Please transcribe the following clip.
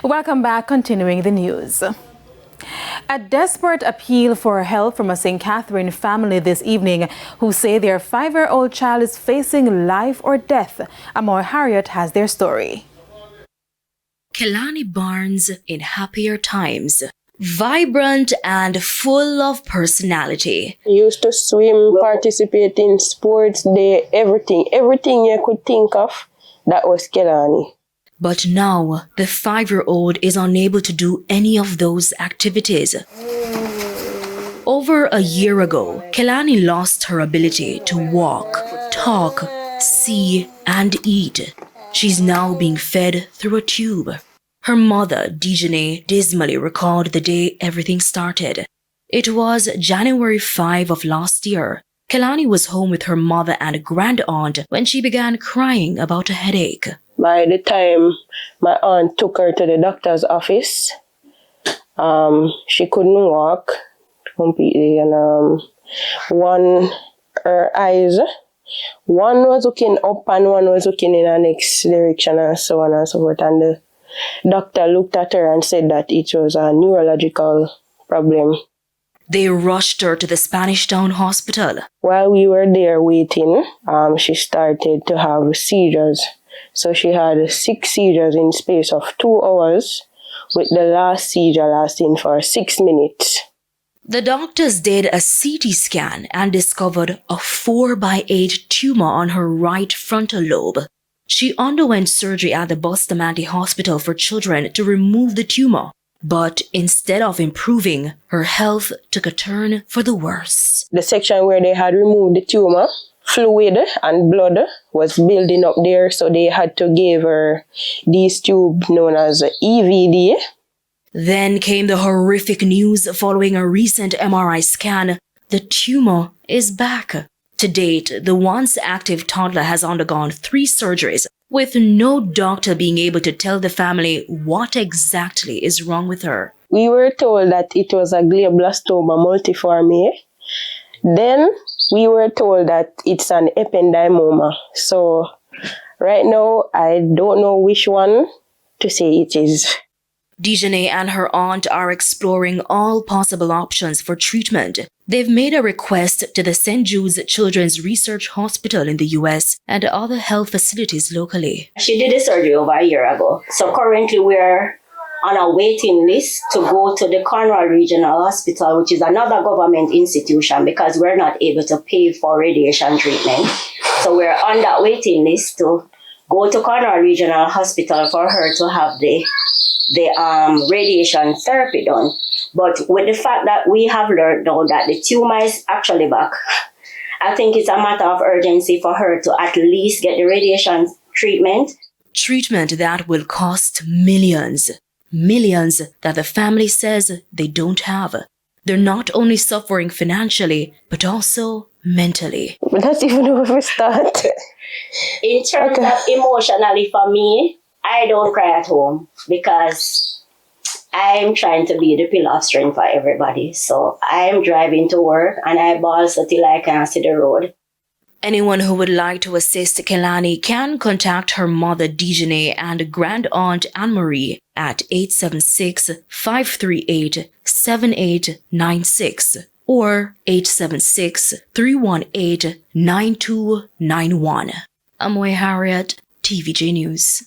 Welcome back, continuing the news. A desperate appeal for help from a St. Catherine family this evening who say their 5-year-old child is facing life or death. Amor Harriet has their story. Khelani Barnes in happier times. Vibrant and full of personality. Used to swim, participate in sports day, everything you could think of, that was Khelani. But now, the 5-year-old is unable to do any of those activities. Over a year ago, Khelani lost her ability to walk, talk, see, and eat. She's now being fed through a tube. Her mother, Dijane, dismally recalled the day everything started. It was January 5 of last year. Khelani was home with her mother and grand-aunt when she began crying about a headache. By the time my aunt took her to the doctor's office, she couldn't walk completely, and her eyes, one was looking up and one was looking in the next direction, and so on and so forth. And the doctor looked at her and said that it was a neurological problem. They rushed her to the Spanish Town Hospital. While we were there waiting, she started to have seizures. So she had 6 seizures in space of 2 hours, with the last seizure lasting for 6 minutes. The doctors did a CT scan and discovered a 4x8 tumor on her right frontal lobe. She underwent surgery at the Bustamante Hospital for Children to remove the tumor. But instead of improving, her health took a turn for the worse. The section where they had removed the tumor, fluid and blood was building up there, so they had to give her these tubes known as EVD. Then came the horrific news following a recent MRI scan. The tumor is back. To date, the once active toddler has undergone 3 surgeries, with no doctor being able to tell the family what exactly is wrong with her. We were told that it was a glioblastoma multiforme. Then we were told that it's an ependymoma. So right now, I don't know which one to say it is. Dijane and her aunt are exploring all possible options for treatment. They've made a request to the St. Jude's Children's Research Hospital in the US and other health facilities locally. She did the surgery over a year ago. So currently we're on a waiting list to go to the Cornwall Regional Hospital, which is another government institution, because we're not able to pay for radiation treatment. So we're on that waiting list to go to Cornwall Regional Hospital for her to have the radiation therapy done. But with the fact that we have learned now that the tumor is actually back, I think it's a matter of urgency for her to at least get the radiation treatment. Treatment that will cost millions. Millions that the family says they don't have. They're not only suffering financially, but also mentally. But that's even where we start. In terms of emotionally, for me, I don't cry at home because I'm trying to be the pillar of strength for everybody. So I'm driving to work and I bawl till I can't see the road. Anyone who would like to assist Khelani can contact her mother Dijane and grand-aunt Anne-Marie at 876-538-7896 or 876-318-9291. Amor Harriet, TVJ News.